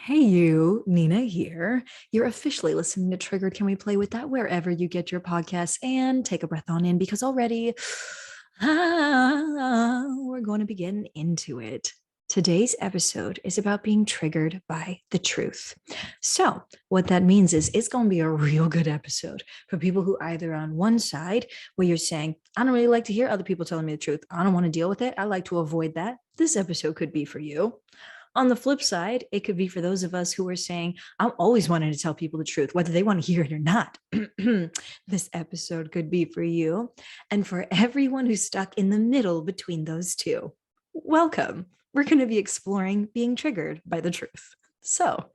Hey, you, Nina here. You're officially listening to Triggered. Can we play with that wherever you get your podcasts? And take a breath on in because already we're going to be getting into it. Today's episode is about being triggered by the truth. So, what that means is it's going to be a real good episode for people who either on one side where you're saying, I don't really like to hear other people telling me the truth. I don't want to deal with it. I like to avoid that. This episode could be for you. On the flip side, it could be for those of us who are saying, I'm always wanting to tell people the truth, whether they want to hear it or not. This episode could be for you. And for everyone who's stuck in the middle between those two, welcome. We're going to be exploring being triggered by the truth. So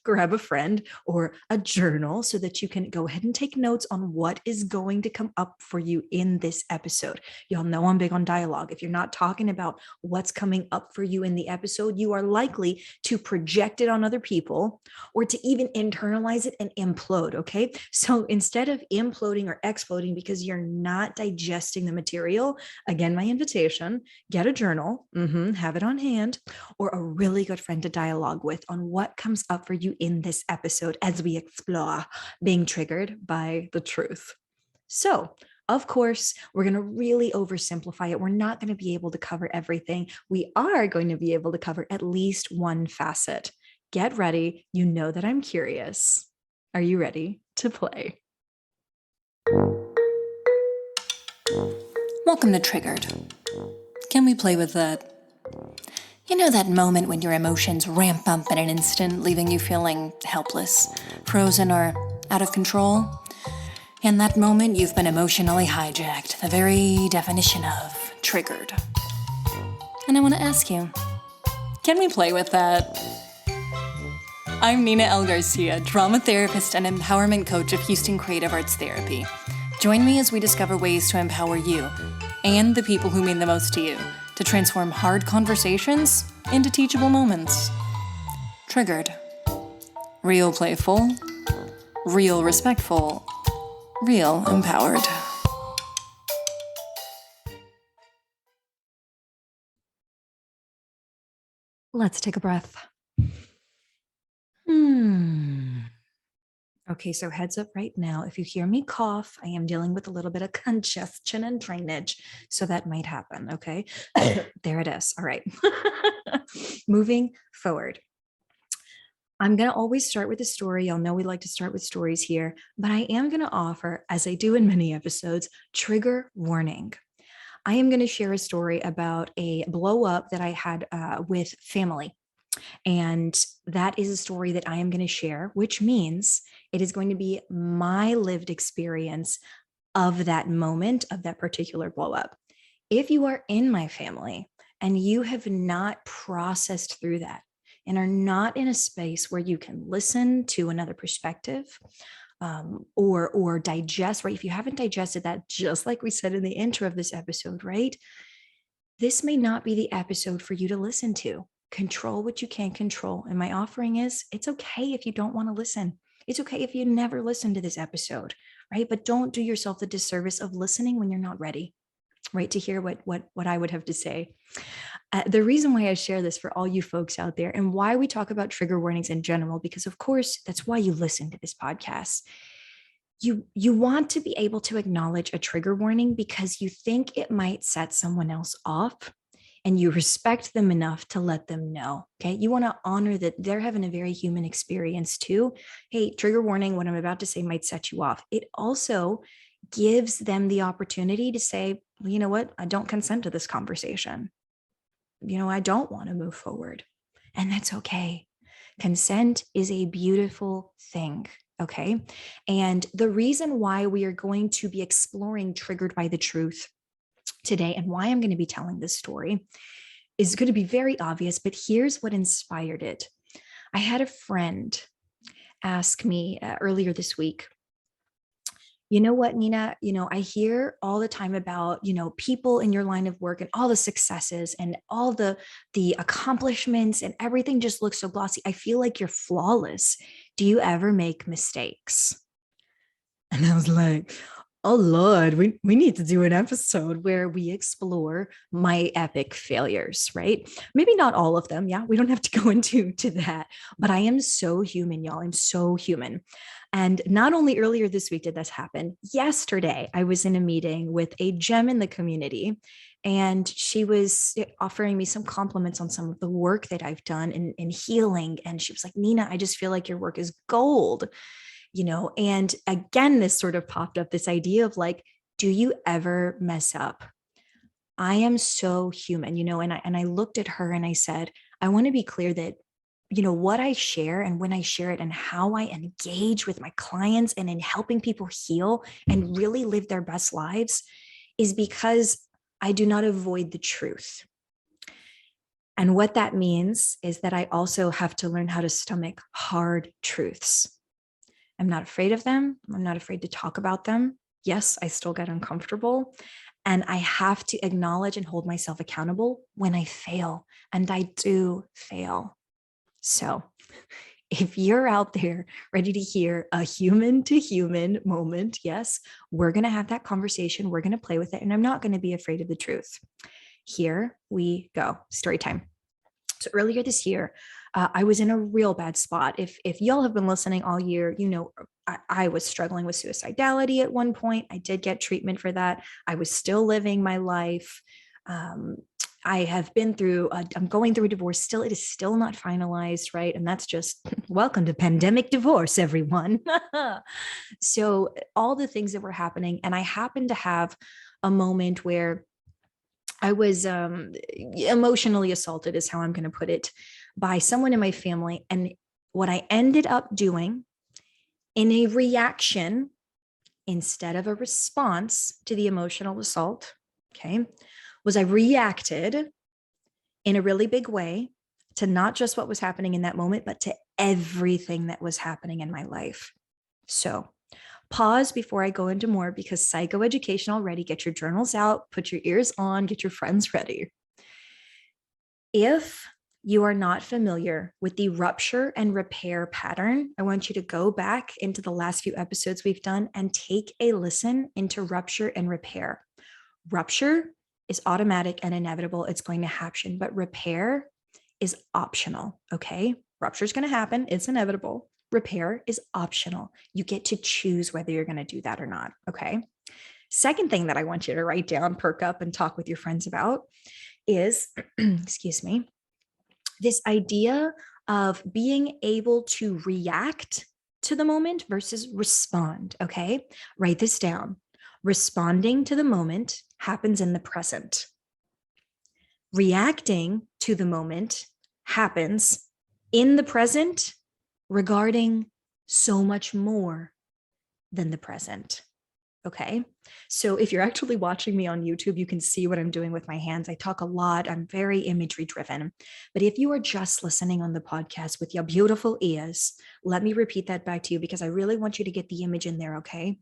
grab a friend or a journal so that you can go ahead and take notes on what is going to come up for you in this episode. Y'all know I'm big on dialogue. If you're not talking about what's coming up for you in the episode, you are likely to project it on other people or to even internalize it and implode. Okay. So instead of imploding or exploding because you're not digesting the material, again, my invitation, get a journal, have it on hand, or a really good friend to dialogue with on what comes up for you in this episode as we explore being triggered by the truth. So, of course, we're going to really oversimplify it. We're not going to be able to cover everything. We are going to be able to cover at least one facet. Get ready. You know that I'm curious. Are you ready to play? Welcome to Triggered. Can we play with that? You know that moment when your emotions ramp up in an instant, leaving you feeling helpless, frozen, or out of control? In that moment, you've been emotionally hijacked, the very definition of triggered. And I want to ask you, can we play with that? I'm Nina L. Garcia, drama therapist and empowerment coach of Houston Creative Arts Therapy. Join me as we discover ways to empower you and the people who mean the most to you to transform hard conversations into teachable moments. Triggered. Real playful. Real respectful. Real empowered. Let's take a breath. Okay, so heads up right now. If you hear me cough, I am dealing with a little bit of congestion and drainage. So that might happen. Okay, there it is. All right. Moving forward. I'm going to always start with a story. Y'all know we like to start with stories here, but I am going to offer, as I do in many episodes, trigger warning. I am going to share a story about a blow up that I had with family. And that is a story that I am going to share, which means it is going to be my lived experience of that moment, of that particular blow up. If you are in my family and you have not processed through that and are not in a space where you can listen to another perspective, or digest, right? If you haven't digested that, just like we said in the intro of this episode, right? This may not be the episode for you to listen to. Control what you can control. And my offering is, it's okay if you don't want to listen. It's okay if you never listen to this episode, right? But don't do yourself the disservice of listening when you're not ready, right? To hear what I would have to say. The reason why I share this for all you folks out there and why we talk about trigger warnings in general, because of course, that's why you listen to this podcast. You want to be able to acknowledge a trigger warning because you think it might set someone else off and you respect them enough to let them know. Okay. You want to honor that they're having a very human experience too. Hey, trigger warning, what I'm about to say might set you off. It also gives them the opportunity to say, well, you know what? I don't consent to this conversation. I don't want to move forward. And that's okay. Consent is a beautiful thing. Okay. And the reason why we are going to be exploring triggered by the truth today and why I'm going to be telling this story is going to be very obvious, but here's what inspired it. I had a friend ask me earlier this week, you know what, Nina, I hear all the time about, people in your line of work and all the successes and all the accomplishments and everything just looks so glossy. I feel like you're flawless. Do you ever make mistakes? And I was like, Oh Lord, we need to do an episode where we explore my epic failures, right? Maybe not all of them. Yeah, we don't have to go into that, but I am so human, y'all. I'm so human. And not only earlier this week did this happen, yesterday I was in a meeting with a gem in the community, and she was offering me some compliments on some of the work that I've done in healing. And she was like, Nina, I just feel like your work is gold. And again, this sort of popped up, this idea of like, do you ever mess up? I am so human, and I looked at her and I said, I want to be clear that what I share and when I share it and how I engage with my clients and in helping people heal and really live their best lives is because I do not avoid the truth. And what that means is that I also have to learn how to stomach hard truths. I'm not afraid of them. I'm not afraid to talk about them. Yes, I still get uncomfortable. And I have to acknowledge and hold myself accountable when I fail. And I do fail. So if you're out there ready to hear a human to human moment, yes, we're going to have that conversation. We're going to play with it. And I'm not going to be afraid of the truth. Here we go. Story time. So earlier this year, I was in a real bad spot. If y'all have been listening all year, I was struggling with suicidality at one point. I did get treatment for that. I was still living my life. I have been through, I'm going through a divorce still. It is still not finalized, right? And that's just welcome to pandemic divorce, everyone. So all the things that were happening. And I happened to have a moment where I was emotionally assaulted, is how I'm going to put it, by someone in my family. And what I ended up doing in a reaction instead of a response to the emotional assault, okay, was I reacted in a really big way to not just what was happening in that moment, but to everything that was happening in my life. So pause before I go into more, because psychoeducation already, get your journals out, put your ears on, get your friends ready. If you are not familiar with the rupture and repair pattern, I want you to go back into the last few episodes we've done and take a listen into rupture and repair. Rupture is automatic and inevitable. It's going to happen, but repair is optional. Okay. Rupture is going to happen. It's inevitable. Repair is optional. You get to choose whether you're going to do that or not. Okay. Second thing that I want you to write down, perk up, and talk with your friends about is, excuse me, this idea of being able to react to the moment versus respond. Okay. Write this down. Responding to the moment happens in the present. Reacting to the moment happens in the present regarding so much more than the present. Okay. So if you're actually watching me on YouTube, you can see what I'm doing with my hands. I talk a lot. I'm very imagery driven. But if you are just listening on the podcast with your beautiful ears, let me repeat that back to you, because I really want you to get the image in there. Okay.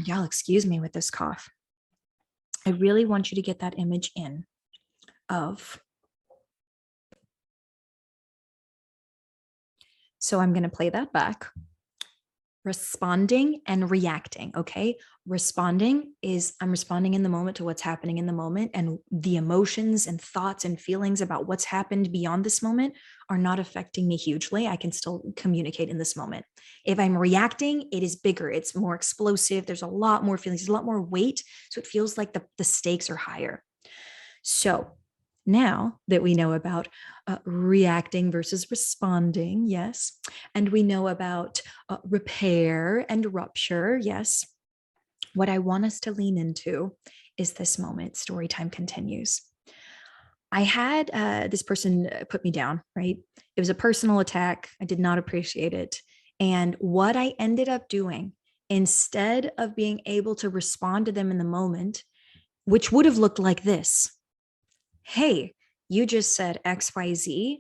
Y'all excuse me with this cough. I really want you to get that image in of. So I'm going to play that back. Responding and reacting. Okay. Responding is I'm responding in the moment to what's happening in the moment, and the emotions and thoughts and feelings about what's happened beyond this moment are not affecting me hugely. I can still communicate in this moment. If I'm reacting, it is bigger. It's more explosive. There's a lot more feelings, there's a lot more weight. So it feels like the stakes are higher. So now that we know about reacting versus responding, yes, and we know about repair and rupture, yes, what I want us to lean into is this moment. Story time continues. I had this person put me down, right? It was a personal attack. I did not appreciate it. And what I ended up doing, instead of being able to respond to them in the moment, which would have looked like this: hey, you just said XYZ,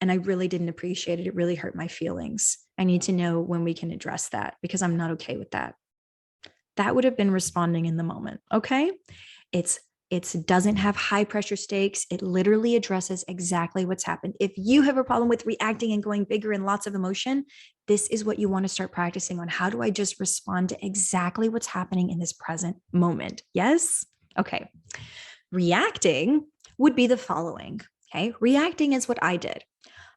and I really didn't appreciate it. It really hurt my feelings. I need to know when we can address that, because I'm not okay with that. That would have been responding in the moment. Okay. It doesn't have high pressure stakes. It literally addresses exactly what's happened. If you have a problem with reacting and going bigger and lots of emotion, this is what you want to start practicing on. How do I just respond to exactly what's happening in this present moment? Yes? Okay. Reacting would be the following. Okay. Reacting is what I did.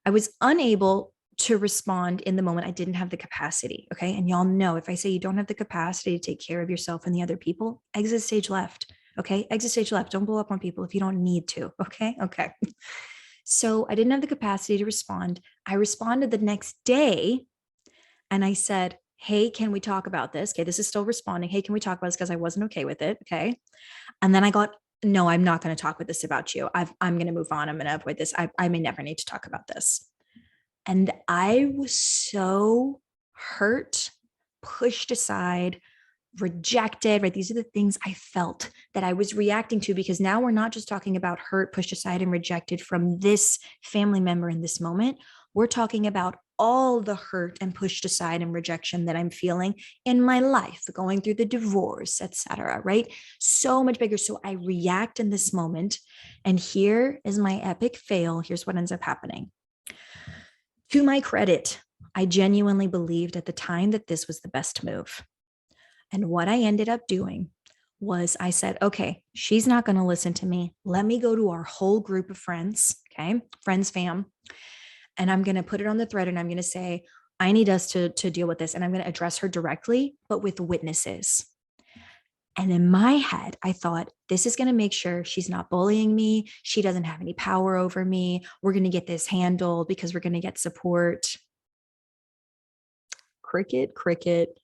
I was unable to respond in the moment. I didn't have the capacity. Okay. And y'all know if I say you don't have the capacity to take care of yourself and the other people, exit stage left. Okay. Exit stage left. Don't blow up on people if you don't need to. Okay. Okay. So I didn't have the capacity to respond. I responded the next day and I said, hey, can we talk about this? Okay. This is still responding. Hey, can we talk about this? Because I wasn't okay with it. Okay. And then I got, no, I'm not going to talk with this about you. I'm going to move on. I'm going to avoid this. I may never need to talk about this. And I was so hurt, pushed aside, rejected, right? These are the things I felt that I was reacting to, because now we're not just talking about hurt, pushed aside, and rejected from this family member in this moment. We're talking about all the hurt and pushed aside and rejection that I'm feeling in my life, going through the divorce, etc. Right? So much bigger. So I react in this moment. And here is my epic fail. Here's what ends up happening. To my credit, I genuinely believed at the time that this was the best move. And what I ended up doing was I said, okay, she's not going to listen to me. Let me go to our whole group of friends, okay, friends, fam, and I'm going to put it on the thread and I'm going to say, I need us to deal with this. And I'm going to address her directly, but with witnesses. And in my head, I thought, this is going to make sure she's not bullying me. She doesn't have any power over me. We're going to get this handled because we're going to get support. Cricket, cricket.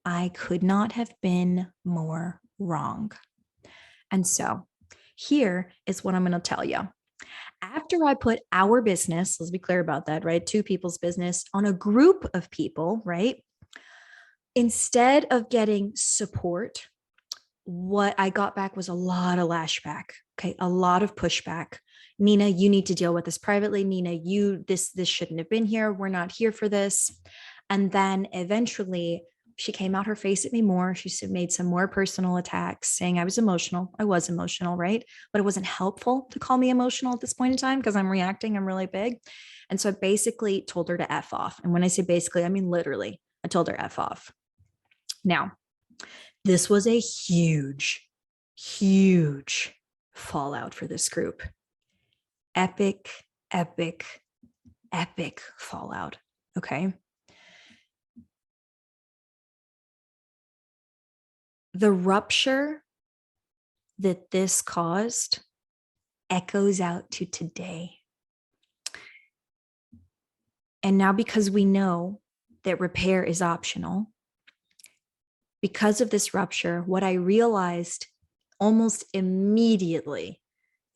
I could not have been more wrong. And so here is what I'm going to tell you. After I put our business, let's be clear about that, right? Two people's business on a group of people, right? Instead of getting support, what I got back was a lot of lashback. Okay. A lot of pushback. Nina, you need to deal with this privately. Nina, this shouldn't have been here. We're not here for this. And then eventually she came out her face at me more. She made some more personal attacks saying I was emotional. I was emotional, right? But it wasn't helpful to call me emotional at this point in time because I'm reacting. I'm really big. And so I basically told her to F off. And when I say basically, I mean literally, I told her F off. Now, this was a huge, huge fallout for this group. Epic, epic, epic fallout. Okay. The rupture that this caused echoes out to today. And now, because we know that repair is optional, because of this rupture, what I realized almost immediately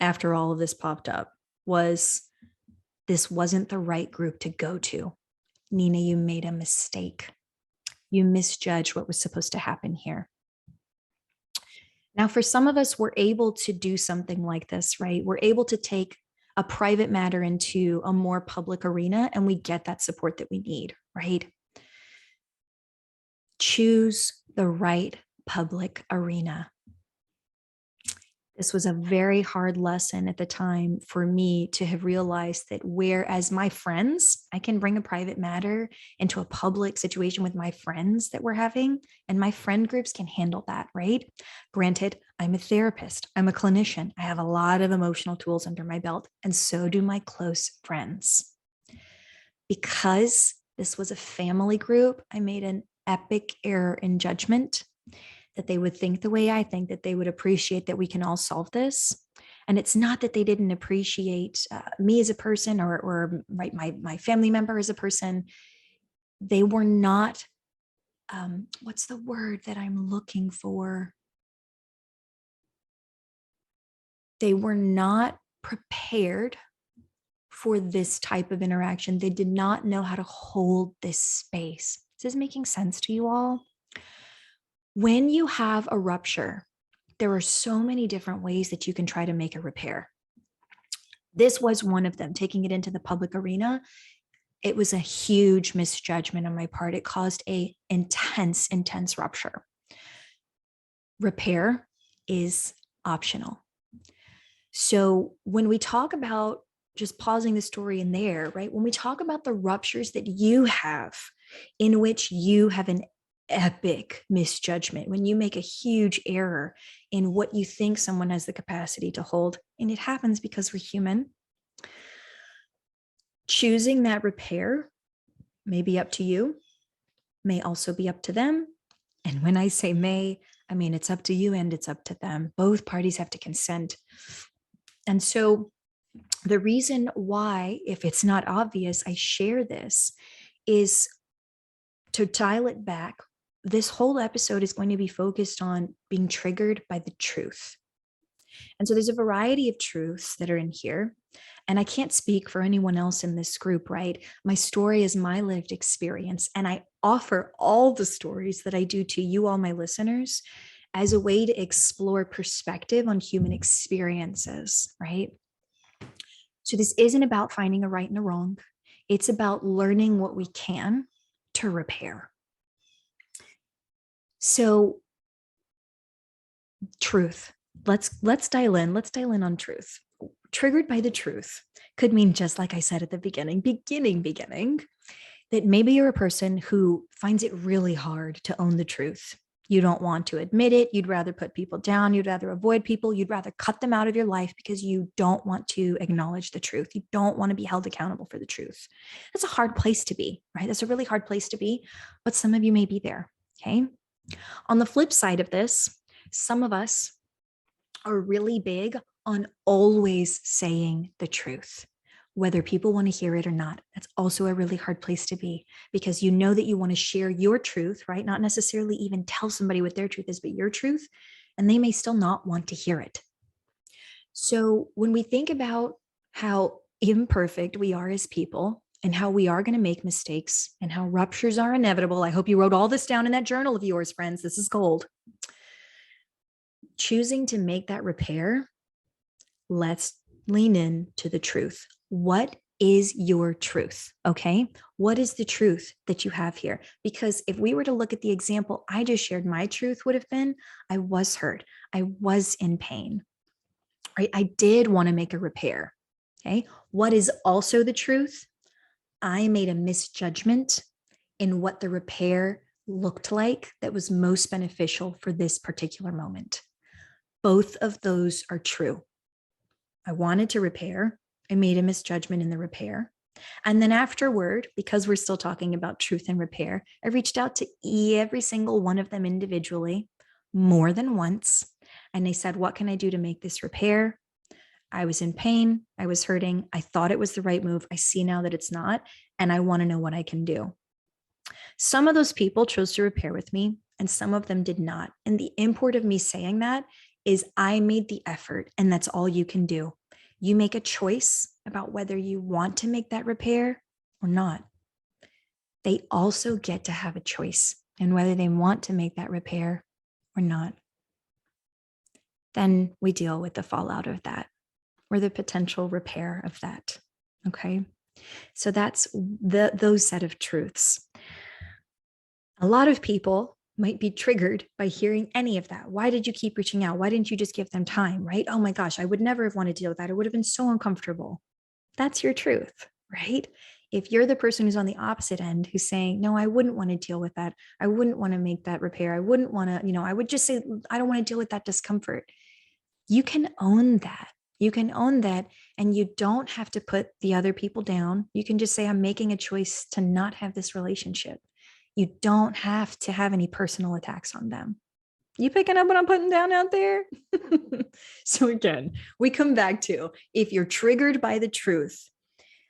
after all of this popped up was this wasn't the right group to go to. Nina, you made a mistake. You misjudged what was supposed to happen here. Now, for some of us, we're able to do something like this, right? We're able to take a private matter into a more public arena and we get that support that we need, right? Choose the right public arena. This was a very hard lesson at the time for me to have realized that whereas my friends, I can bring a private matter into a public situation with my friends that we're having, and my friend groups can handle that, right? Granted, I'm a therapist, I'm a clinician, I have a lot of emotional tools under my belt, and so do my close friends. Because this was a family group, I made an epic error in judgment that they would think the way I think, that they would appreciate that we can all solve this. And it's not that they didn't appreciate me as a person or right, my family member as a person. They were not, what's the word that I'm looking for? They were not prepared for this type of interaction. They did not know how to hold this space. Is this making sense to you all? When you have a rupture, there are so many different ways that you can try to make a repair. This was one of them, taking it into the public arena. It was a huge misjudgment on my part. It caused an intense rupture. Repair is optional. So when we talk about, just pausing the story in there, right? When we talk about the ruptures that you have in which you have an epic misjudgment, when you make a huge error in what you think someone has the capacity to hold. And it happens because we're human. Choosing that repair may be up to you, may also be up to them. And when I say may, I mean it's up to you and it's up to them. Both parties have to consent. And so the reason why, if it's not obvious, I share this is to dial it back. This whole episode is going to be focused on being triggered by the truth. And so there's a variety of truths that are in here. And I can't speak for anyone else in this group, right? My story is my lived experience. And I offer all the stories that I do to you, all my listeners, as a way to explore perspective on human experiences, right? So this isn't about finding a right and a wrong. It's about learning what we can to repair. So truth. Let's dial in. Let's dial in on truth. Triggered by the truth could mean, just like I said at the beginning, that maybe you're a person who finds it really hard to own the truth. You don't want to admit it. You'd rather put people down. You'd rather avoid people. You'd rather cut them out of your life because you don't want to acknowledge the truth. You don't want to be held accountable for the truth. That's a hard place to be, right? That's a really hard place to be, but some of you may be there, okay? On the flip side of this, some of us are really big on always saying the truth, whether people want to hear it or not. That's also a really hard place to be, because you know that you want to share your truth, right? Not necessarily even tell somebody what their truth is, but your truth, and they may still not want to hear it. So when we think about how imperfect we are as people and how we are going to make mistakes and how ruptures are inevitable, I hope you wrote all this down in that journal of yours, friends. This is gold. Choosing to make that repair, let's lean in to the truth. What is your truth? Okay. What is the truth that you have here? Because if we were to look at the example I just shared, my truth would have been, I was hurt. I was in pain. Right? I did want to make a repair. Okay. What is also the truth? I made a misjudgment in what the repair looked like that was most beneficial for this particular moment. Both of those are true. I wanted to repair. I made a misjudgment in the repair. And then afterward, because we're still talking about truth and repair, I reached out to every single one of them individually more than once. And they said, what can I do to make this repair? I was in pain. I was hurting. I thought it was the right move. I see now that it's not. And I want to know what I can do. Some of those people chose to repair with me, and some of them did not. And the import of me saying that is I made the effort, and that's all you can do. You make a choice about whether you want to make that repair or not. They also get to have a choice in whether they want to make that repair or not. Then we deal with the fallout of that, or the potential repair of that. Okay. So that's those set of truths. A lot of people might be triggered by hearing any of that. Why did you keep reaching out? Why didn't you just give them time, right? Oh my gosh, I would never have wanted to deal with that. It would have been so uncomfortable. That's your truth, right? If you're the person who's on the opposite end, who's saying, no, I wouldn't want to deal with that. I wouldn't want to make that repair. I wouldn't want to, I would just say, I don't want to deal with that discomfort. You can own that. You can own that, and you don't have to put the other people down. You can just say, I'm making a choice to not have this relationship. You don't have to have any personal attacks on them. You picking up what I'm putting down out there? So again, we come back to, if you're triggered by the truth,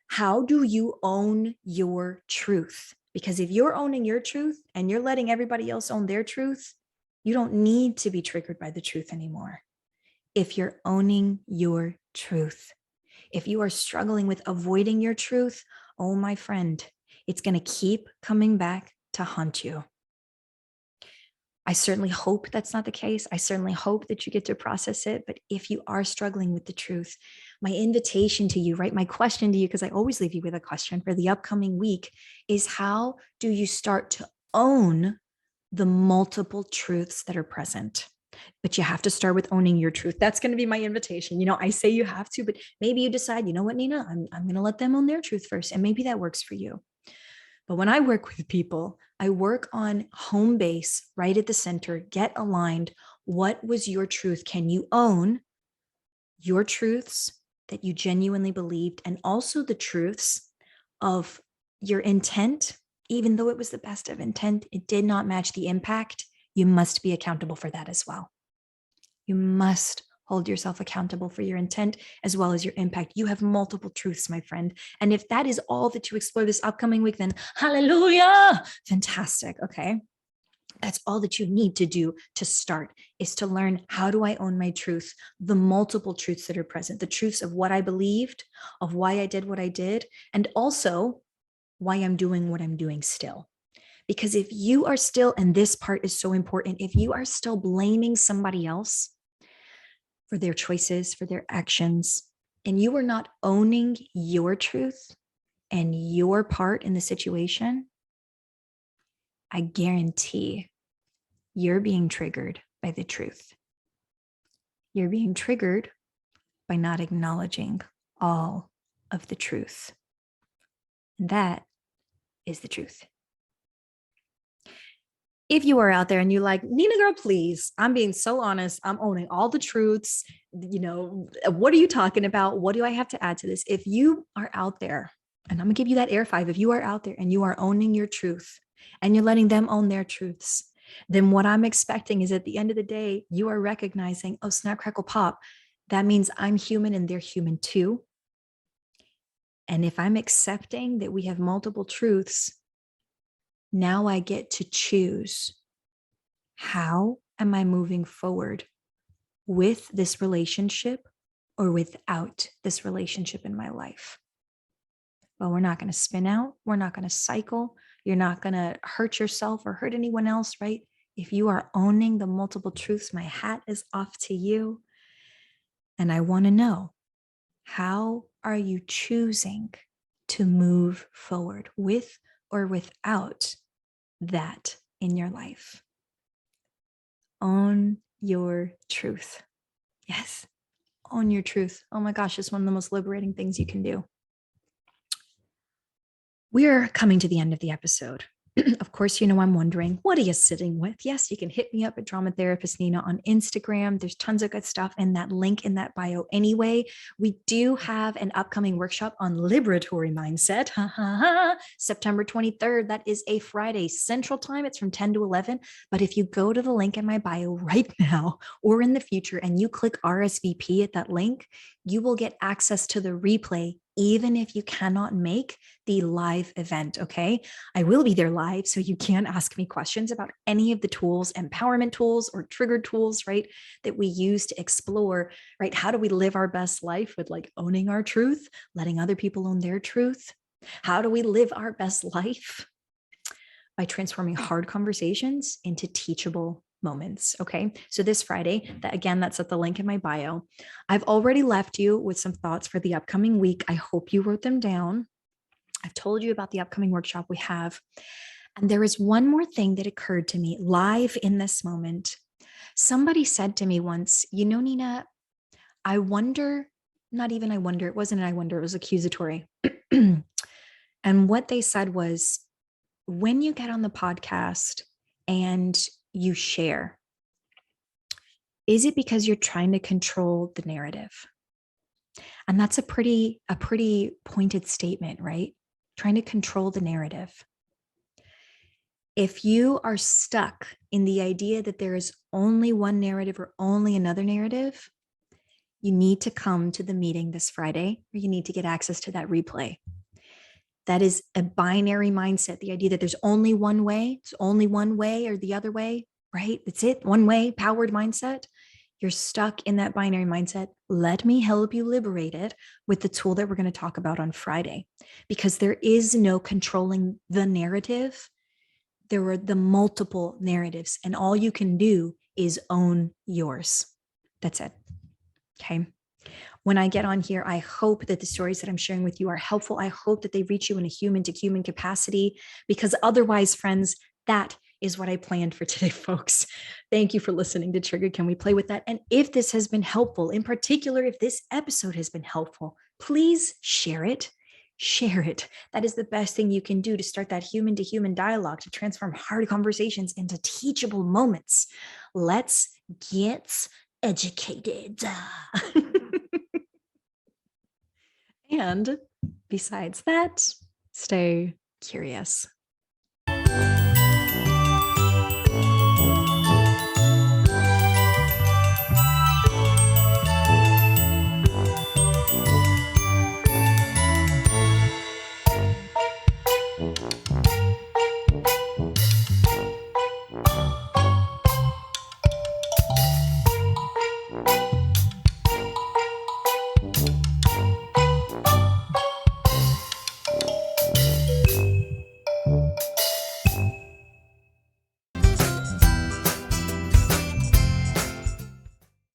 how do you own your truth? Because if you're owning your truth and you're letting everybody else own their truth, you don't need to be triggered by the truth anymore. If you're owning your truth, if you are struggling with avoiding your truth, oh my friend, it's going to keep coming back to haunt you. I certainly hope that's not the case. I certainly hope that you get to process it. But if you are struggling with the truth, my invitation to you, right? My question to you, because I always leave you with a question for the upcoming week, is how do you start to own the multiple truths that are present? But you have to start with owning your truth. That's going to be my invitation. I say you have to, but maybe you decide, you know what, Nina, I'm going to let them own their truth first. And maybe that works for you. But when I work with people, I work on home base, right at the center, get aligned. What was your truth? Can you own your truths that you genuinely believed, and also the truths of your intent? Even though it was the best of intent, it did not match the impact. You must be accountable for that as well. You must hold yourself accountable for your intent as well as your impact. You have multiple truths, my friend. And if that is all that you explore this upcoming week, then hallelujah, fantastic. Okay. That's all that you need to do to start, is to learn, how do I own my truth? The multiple truths that are present, the truths of what I believed, of why I did what I did, and also why I'm doing what I'm doing still. Because if you are still, and this part is so important, if you are still blaming somebody else for their choices, for their actions, and you are not owning your truth and your part in the situation, I guarantee you're being triggered by the truth. You're being triggered by not acknowledging all of the truth. And that is the truth. If you are out there and you're like, Nina girl, please, I'm being so honest, I'm owning all the truths, what are you talking about? What do I have to add to this? If you are out there, and I'm gonna give you that air five, if you are out there and you are owning your truth and you're letting them own their truths, then what I'm expecting is, at the end of the day, you are recognizing, oh, snap, crackle, pop. That means I'm human and they're human too. And if I'm accepting that we have multiple truths, now I get to choose, how am I moving forward with this relationship or without this relationship in my life? But we're not going to spin out. We're not going to cycle. You're not going to hurt yourself or hurt anyone else, right? If you are owning the multiple truths, my hat is off to you. And I want to know, how are you choosing to move forward with or without that in your life? Own your truth. Yes, own your truth. Oh my gosh, it's one of the most liberating things you can do. We're coming to the end of the episode. Of course, I'm wondering, what are you sitting with? Yes, you can hit me up at Drama Therapist Nina on Instagram. There's tons of good stuff in that link in that bio anyway. We do have an upcoming workshop on liberatory mindset. September 23rd. That is a Friday Central Time. It's from 10 to 11. But if you go to the link in my bio right now or in the future and you click RSVP at that link, you will get access to the replay, even if you cannot make the live event, okay? I will be there live, so you can ask me questions about any of the tools, empowerment tools or triggered tools, right, that we use to explore, right? How do we live our best life with owning our truth, letting other people own their truth? How do we live our best life? By transforming hard conversations into teachable moments. Okay. So this Friday, that's at the link in my bio. I've already left you with some thoughts for the upcoming week. I hope you wrote them down. I've told you about the upcoming workshop we have. And there is one more thing that occurred to me live in this moment. Somebody said to me once, Nina, I wonder, not even I wonder, it wasn't an I wonder, it was accusatory. And what they said was, when you get on the podcast and you share, is it because you're trying to control the narrative? And that's a pretty pointed statement, right? Trying to control the narrative. If you are stuck in the idea that there is only one narrative or only another narrative, you need to come to the meeting this Friday, or you need to get access to that replay. That is a binary mindset. The idea that there's only one way, it's only one way or the other way, right? That's it. One way, powered mindset. You're stuck in that binary mindset. Let me help you liberate it with the tool that we're going to talk about on Friday, because there is no controlling the narrative. There are the multiple narratives, and all you can do is own yours. That's it. Okay. When I get on here, I hope that the stories that I'm sharing with you are helpful. I hope that they reach you in a human to human capacity, because otherwise, friends, that is what I planned for today, folks. Thank you for listening to Triggered. Can we play with that? And if this has been helpful, in particular, if this episode has been helpful, please share it. Share it. That is the best thing you can do to start that human to human dialogue, to transform hard conversations into teachable moments. Let's get educated. And besides that, stay curious.